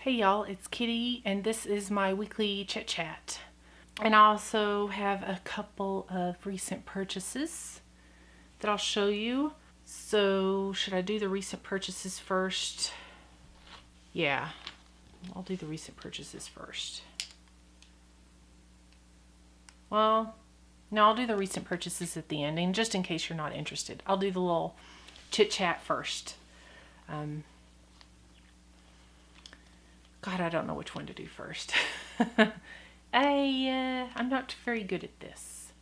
Hey y'all, it's Kitty and this is my weekly chit chat. And I also have a couple of recent purchases that I'll show you. So should I do the recent purchases first? Yeah, I'll do the recent purchases first. Well, no, I'll do the recent purchases at the end, and just in case you're not interested, I'll do the little chit chat first. God, I don't know which one to do first. I'm not very good at this.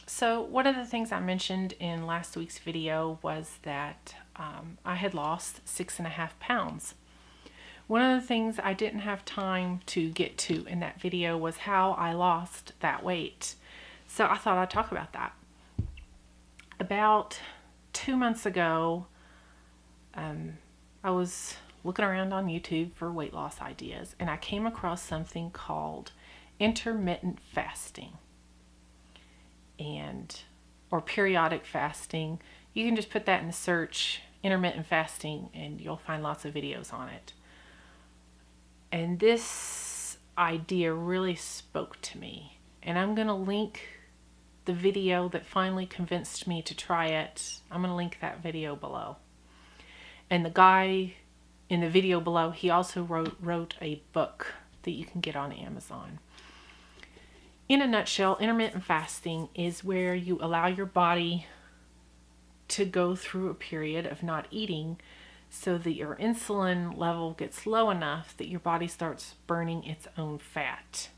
So one of the things I mentioned in last week's video was that I had lost 6.5 pounds. One of the things I didn't have time to get to in that video was how I lost that weight. So I thought I'd talk about that. About 2 months ago, I was looking around on YouTube for weight loss ideas, and I came across something called intermittent fasting or periodic fasting. You can just put that in the search, intermittent fasting, and you'll find lots of videos on it. And this idea really spoke to me, and I'm going to link the video that finally convinced me to try it. I'm going to link that video below. And the guy in the video below, he also wrote a book that you can get on Amazon. In a nutshell, intermittent fasting is where you allow your body to go through a period of not eating so that your insulin level gets low enough that your body starts burning its own fat.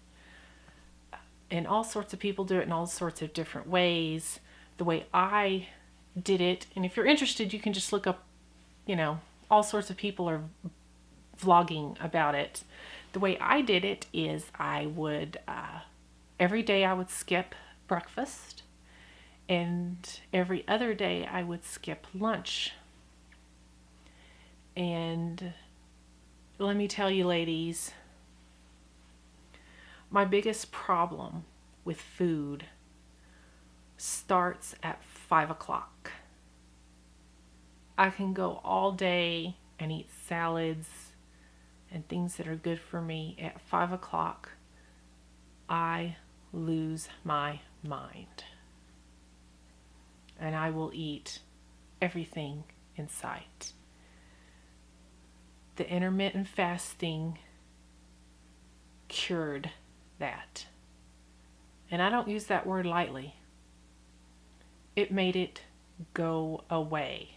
And all sorts of people do it in all sorts of different ways. The way I did it, and if you're interested, you can just look up, all sorts of people are vlogging about it. The way I did it is I would, every day I would skip breakfast, and every other day I would skip lunch. And let me tell you, ladies, my biggest problem with food starts at 5 o'clock. I can go all day and eat salads and things that are good for me. At 5 o'clock, I lose my mind. And I will eat everything in sight. The intermittent fasting cured that. And I don't use that word lightly. It made it go away.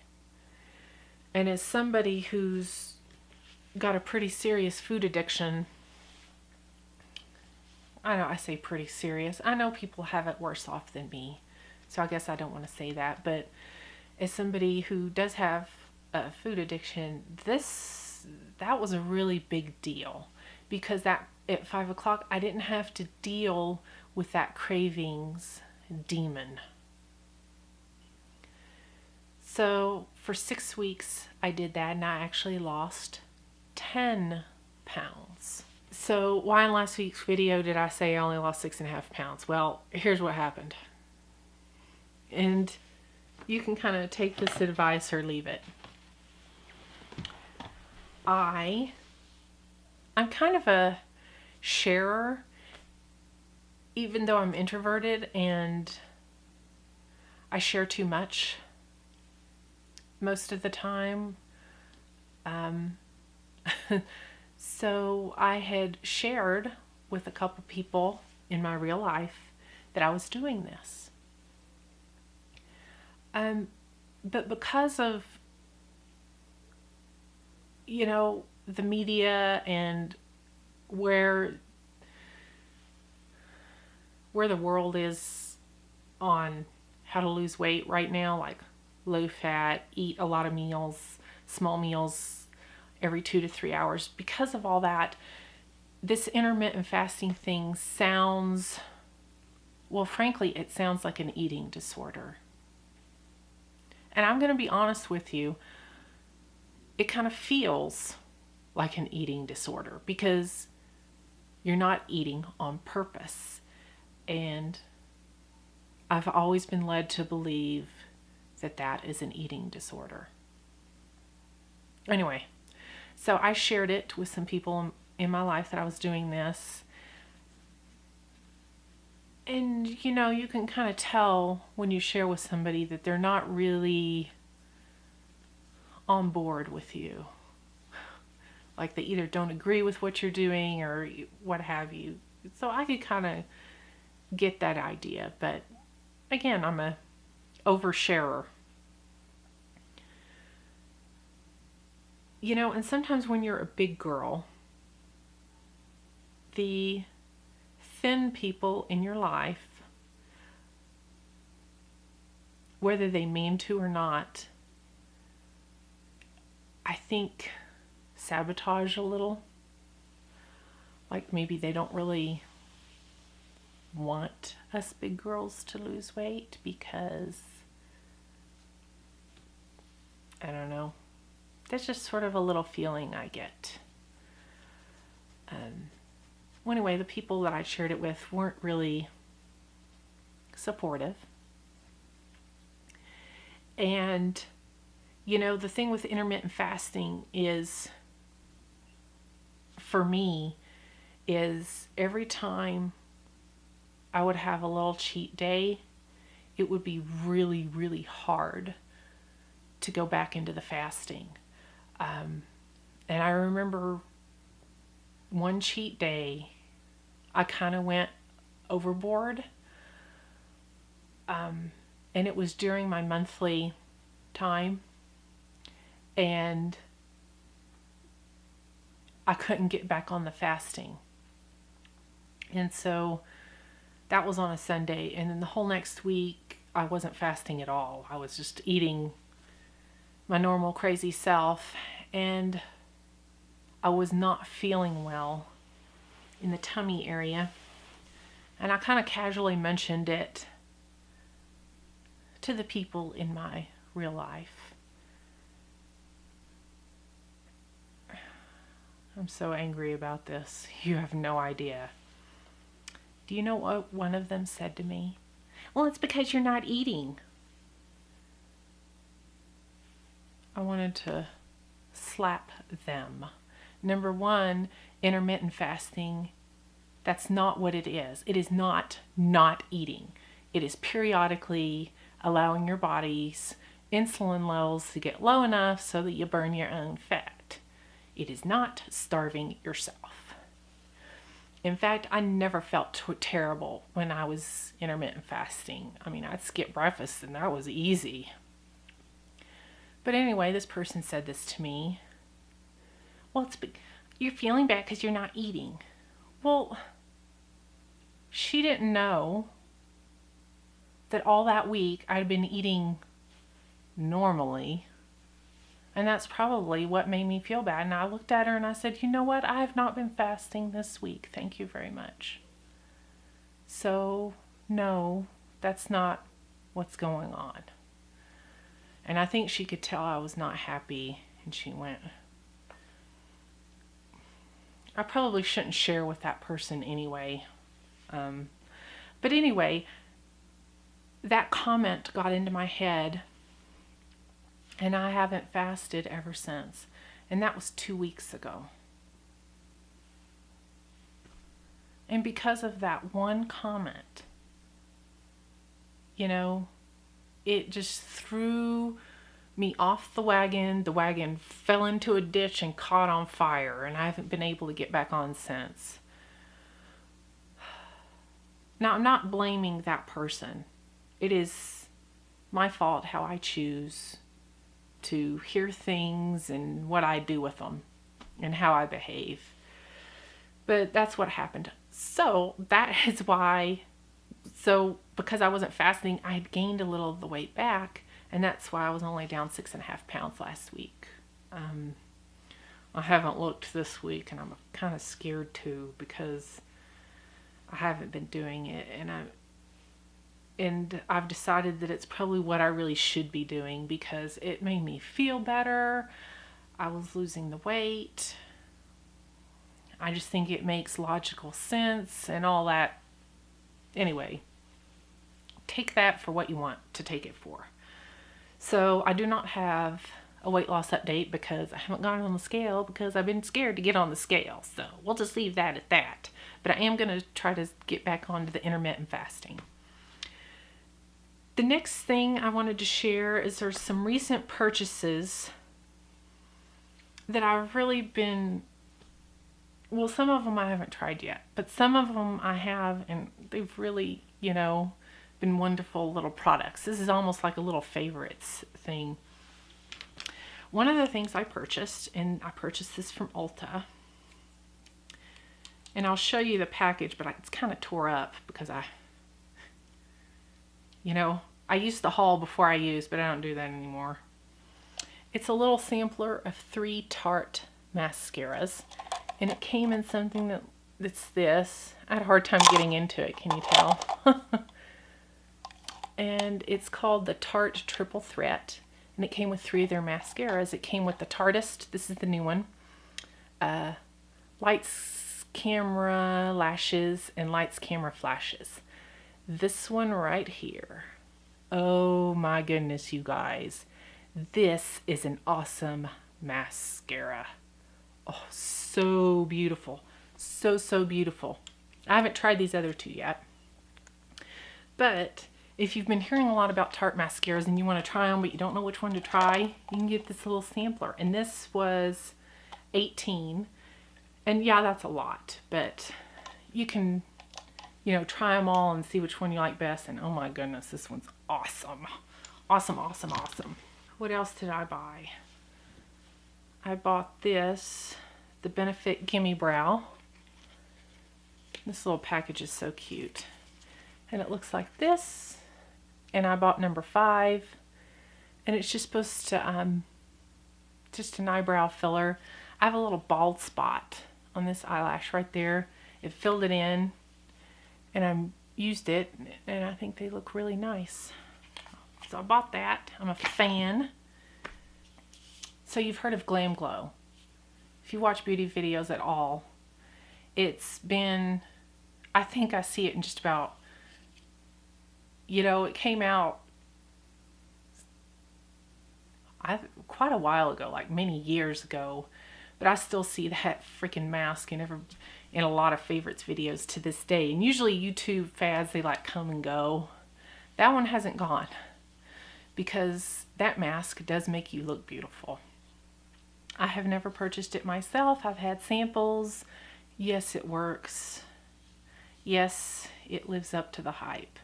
And as somebody who's got a pretty serious food addiction, I say pretty serious. I know people have it worse off than me, so I guess I don't want to say that. But as somebody who does have a food addiction, that was a really big deal, because that at 5 o'clock I didn't have to deal with that cravings demon. So for 6 weeks I did that, and I actually lost 10 pounds. So why in last week's video did I say I only lost 6.5 pounds? Well, here's what happened. And you can kind of take this advice or leave it. I'm kind of a sharer, even though I'm introverted and I share too much most of the time. So I had shared with a couple people in my real life that I was doing this. But because of, the media and where the world is on how to lose weight right now, like low fat, eat a lot of meals, small meals every 2 to 3 hours. Because of all that, this intermittent fasting thing sounds, well, frankly, it sounds like an eating disorder. And I'm going to be honest with you, it kind of feels like an eating disorder because you're not eating on purpose. And I've always been led to believe that that is an eating disorder. Anyway, So I shared it with some people in my life that I was doing this. And you know, you can kind of tell when you share with somebody that they're not really on board with you. Like they either don't agree with what you're doing or what have you. So I could kind of get that idea. But again, I'm a oversharer. You know, and sometimes when you're a big girl, the thin people in your life, whether they mean to or not, I think sabotage a little. Like maybe they don't really want us big girls to lose weight because, I don't know, that's just sort of a little feeling I get. Well, anyway, the people that I shared it with weren't really supportive. And, you know, the thing with intermittent fasting is, for me, is every time I would have a little cheat day, it would be really, really hard to go back into the fasting. And I remember one cheat day, I kind of went overboard. And it was during my monthly time. And I couldn't get back on the fasting. And so that was on a Sunday. And then the whole next week, I wasn't fasting at all. I was just eating my normal crazy self. And I was not feeling well in the tummy area. And I kind of casually mentioned it to the people in my real life. I'm so angry about this. You have no idea. Do you know what one of them said to me? Well, it's because you're not eating. I wanted to slap them. Number one, intermittent fasting, that's not what it is. It is not eating. It is periodically allowing your body's insulin levels to get low enough so that you burn your own fat. It is not starving yourself. In fact, I never felt terrible when I was intermittent fasting. I mean, I'd skip breakfast and that was easy. But anyway, this person said this to me. Well, you're feeling bad because you're not eating. Well, she didn't know that all that week I'd been eating normally. And that's probably what made me feel bad. And I looked at her and I said, you know what? I have not been fasting this week. Thank you very much. So, no, that's not what's going on. And I think she could tell I was not happy. And she went, I probably shouldn't share with that person anyway. But anyway, that comment got into my head. And I haven't fasted ever since. And that was 2 weeks ago. And because of that one comment, you know, it just threw me off the wagon. The wagon fell into a ditch and caught on fire. And I haven't been able to get back on since. Now, I'm not blaming that person. It is my fault how I choose to hear things and what I do with them and how I behave. But that's what happened. So that is why, because I wasn't fasting, I had gained a little of the weight back, and that's why I was only down 6.5 pounds last week. I haven't looked this week, and I'm kind of scared too because I haven't been doing it, and I've decided that it's probably what I really should be doing because it made me feel better. I was losing the weight. I just think it makes logical sense and all that. Anyway, take that for what you want to take it for. So I do not have a weight loss update because I haven't gone on the scale because I've been scared to get on the scale. So we'll just leave that at that. But I am going to try to get back onto the intermittent fasting. The next thing I wanted to share is there's some recent purchases that I've really been, well, some of them I haven't tried yet, but some of them I have, and they've really, been wonderful little products. This is almost like a little favorites thing. One of the things I purchased, and I purchased this from Ulta, and I'll show you the package, but it's kind of tore up because I used the haul before I used, but I don't do that anymore. It's a little sampler of 3 Tarte mascaras, and it came in something that's this. I had a hard time getting into it, can you tell? And it's called the Tarte Triple Threat, and it came with 3 of their mascaras. It came with the Tartist, this is the new one, Lights Camera Lashes, and Lights Camera Flashes. This one right here. Oh my goodness, you guys. This is an awesome mascara. Oh, so beautiful. So, so beautiful. I haven't tried these other 2 yet. But if you've been hearing a lot about Tarte mascaras and you want to try them but you don't know which one to try, you can get this little sampler. And this was $18. And yeah, that's a lot. But you can, try them all and see which one you like best. And oh my goodness, this one's awesome. Awesome, awesome, awesome. What else did I buy? I bought this, the Benefit Gimme Brow. This little package is so cute. And it looks like this. And I bought number 5. And it's just supposed to, just an eyebrow filler. I have a little bald spot on this eyelash right there. It filled it in. And I used it. And I think they look really nice. So I bought that. I'm a fan. So you've heard of Glam Glow. If you watch beauty videos at all, it's been, I think I see it in just about, it came out quite a while ago, like many years ago, but I still see that freaking mask in a lot of favorites videos to this day. And usually YouTube fads, they like come and go. That one hasn't gone because that mask does make you look beautiful. I have never purchased it myself. I've had samples. Yes, it works. Yes, it lives up to the hype.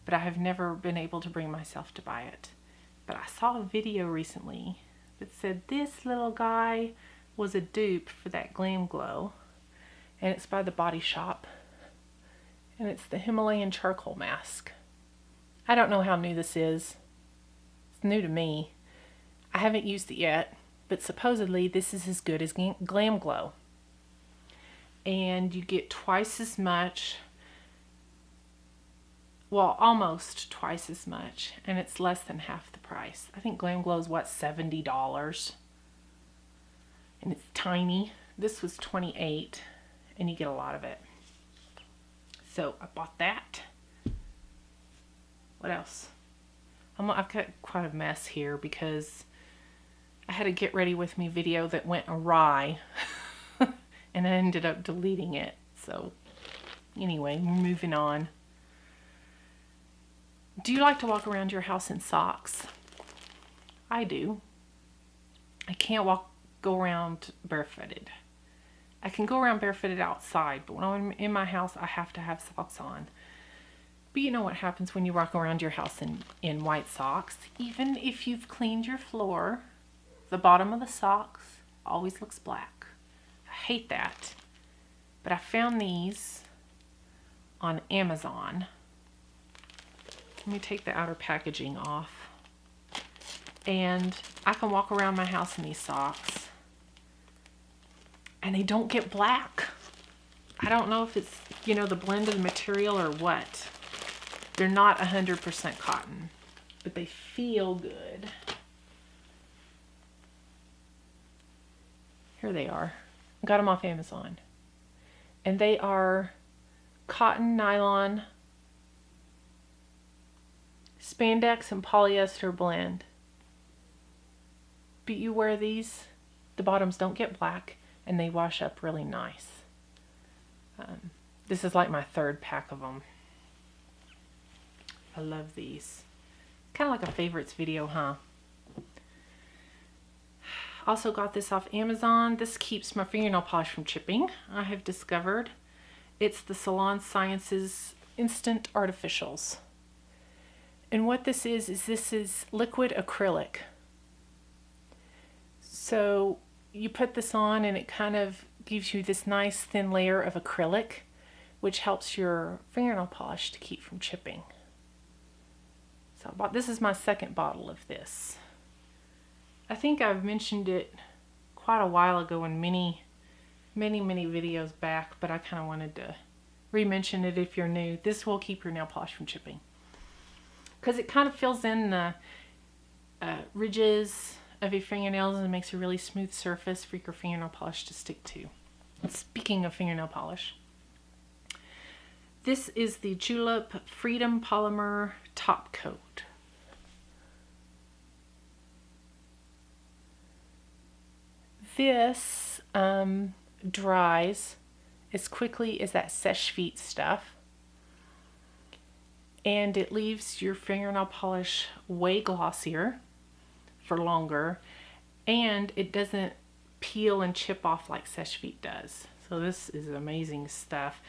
But I have never been able to bring myself to buy it. But I saw a video recently that said this little guy was a dupe for that Glam Glow. And it's by the Body Shop. And it's the Himalayan charcoal mask. I don't know how new this is. It's new to me. I haven't used it yet. But supposedly this is as good as Glam Glow. And you get twice as much, well, almost twice as much, and it's less than half the price. I think Glam Glow is what, $70? And it's tiny. This was $28, and you get a lot of it. So I bought that. What else? I've got quite a mess here because I had a get ready with me video that went awry and I ended up deleting it. So anyway, moving on. Do you like to walk around your house in socks? I do. I can't go around barefooted. I can go around barefooted outside, but when I'm in my house, I have to have socks on. But you know what happens when you walk around your house in white socks? Even if you've cleaned your floor, the bottom of the socks always looks black. I hate that. But I found these on Amazon. Let me take the outer packaging off. And I can walk around my house in these socks. And they don't get black. I don't know if it's, the blend of the material or what. They're not 100% cotton, but they feel good. Here they are. I got them off Amazon. And they are cotton, nylon, spandex, and polyester blend. but you wear these, the bottoms don't get black and they wash up really nice. This is like my third pack of them. I love these. Kind of like a favorites video, huh? Also got this off Amazon. This keeps my fingernail polish from chipping, I have discovered. It's the Salon Sciences Instant Artificials. And what this is liquid acrylic. So you put this on and it kind of gives you this nice thin layer of acrylic, which helps your fingernail polish to keep from chipping. So this is my second bottle of this. I think I've mentioned it quite a while ago in many videos back, but I kind of wanted to re-mention it if you're new. This will keep your nail polish from chipping, because it kind of fills in the ridges of your fingernails and makes a really smooth surface for your fingernail polish to stick to. Speaking of fingernail polish, this is the Julep Freedom Polymer Top Coat. This dries as quickly as that Seche Vite stuff, and it leaves your fingernail polish way glossier for longer, and it doesn't peel and chip off like Seche Vite does. So this is amazing stuff.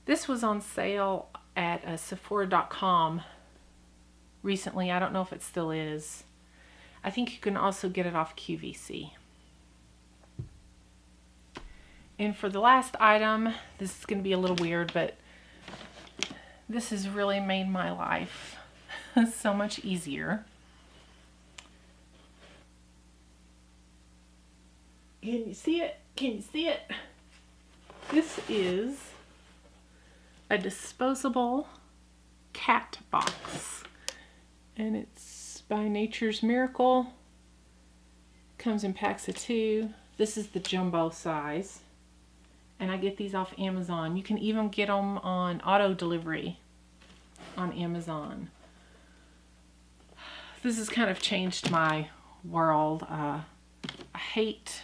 This was on sale at Sephora.com recently. I don't know if it still is. I think you can also get it off QVC. And for the last item, this is going to be a little weird, but this has really made my life so much easier. Can you see it? Can you see it? This is a disposable cat box, and it's by Nature's Miracle. Comes in packs of 2. This is the jumbo size, and I get these off Amazon. You can even get them on auto delivery on Amazon. This has kind of changed my world. I hate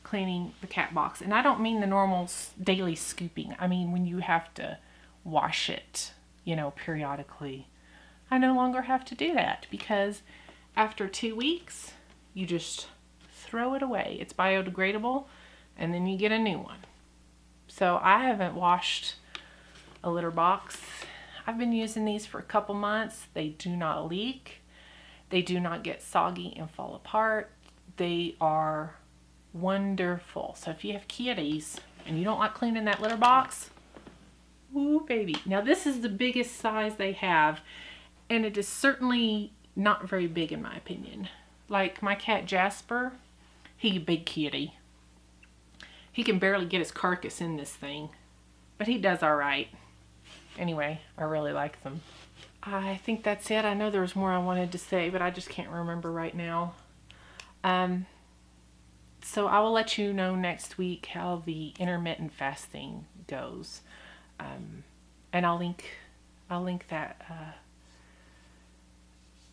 cleaning the cat box, and I don't mean the normal daily scooping. I mean when you have to wash it, you know, periodically. I no longer have to do that, because after 2 weeks you just throw it away. It's biodegradable, and then you get a new one. So I haven't washed a litter box. I've been using these for a couple months. They do not leak. They do not get soggy and fall apart. They are wonderful. So if you have kitties and you don't like cleaning that litter box, ooh baby. Now this is the biggest size they have, and it is certainly not very big in my opinion. Like my cat Jasper, he's a big kitty. He can barely get his carcass in this thing, but he does all right. Anyway, I really like them. I think that's it. I know there was more I wanted to say, but I just can't remember right now. So I will let you know next week how the intermittent fasting goes, and I'll link that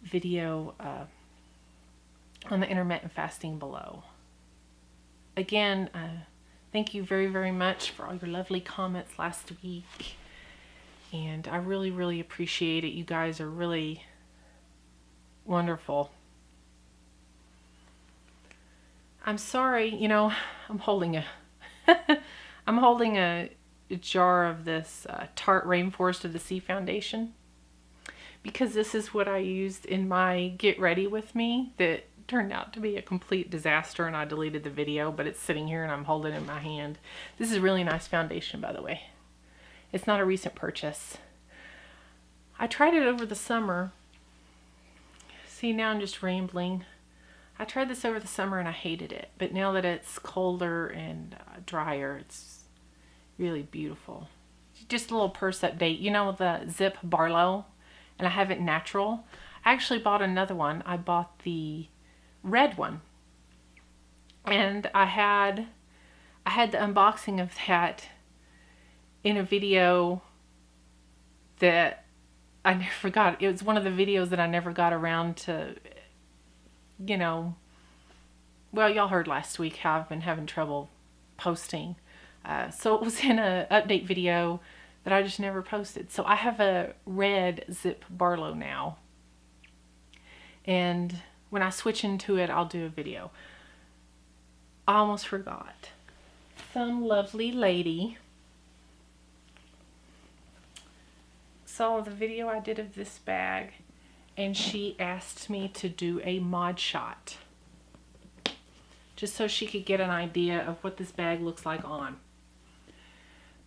video on the intermittent fasting below. Again, thank you very, very much for all your lovely comments last week, and I really, really appreciate it. You guys are really wonderful. I'm sorry, you know, I'm holding a jar of this Tarte Rainforest of the Sea foundation, because this is what I used in my Get Ready With Me that turned out to be a complete disaster, and I deleted the video, but it's sitting here and I'm holding it in my hand. This is a really nice foundation, by the way. It's not a recent purchase. I tried it over the summer. See, now I'm just rambling. I tried this over the summer and I hated it, but now that it's colder and drier, it's really beautiful. Just a little purse update. You know the Zip Barlow, and I have it natural. I actually bought another one. I bought the red one, and I had the unboxing of that in a video that I never got. It was one of the videos that I never got around to, you know, well, y'all heard last week how I've been having trouble posting. So it was in an update video that I just never posted. So I have a red zip Barlow now. And when I switch into it, I'll do a video. I almost forgot. Some lovely lady saw the video I did of this bag, and she asked me to do a mod shot, just so she could get an idea of what this bag looks like on.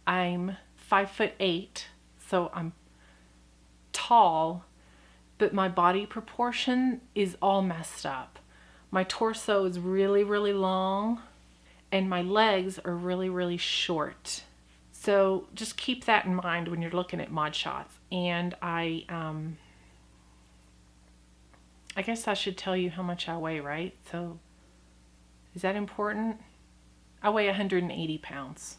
I'm 5'8", so I'm tall, but my body proportion is all messed up. My torso is really, really long, and my legs are really, really short. So just keep that in mind when you're looking at mod shots. And I guess I should tell you how much I weigh, right? So is that important? I weigh 180 pounds.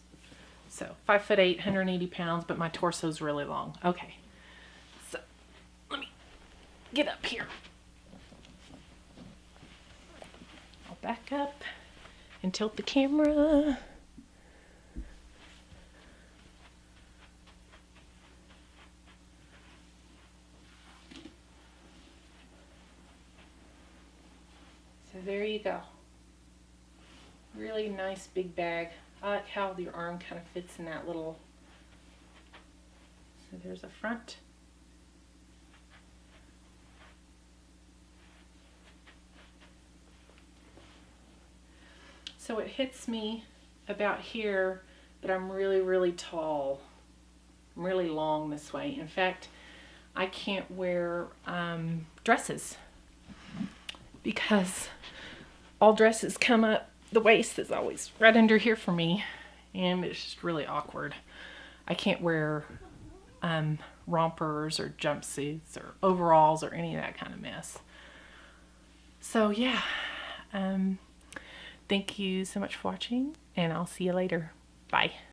So 5'8", 180 pounds, but my torso's really long. Okay, so let me get up here. I'll back up and tilt the camera. So there you go. Really nice big bag. I like how your arm kind of fits in that little. So there's a front. So it hits me about here, but I'm really, really tall. I'm really long this way. In fact, I can't wear dresses because all dresses come up. The waist is always right under here for me, and it's just really awkward. I can't wear rompers or jumpsuits or overalls or any of that kind of mess. So yeah, thank you so much for watching, and I'll see you later. Bye.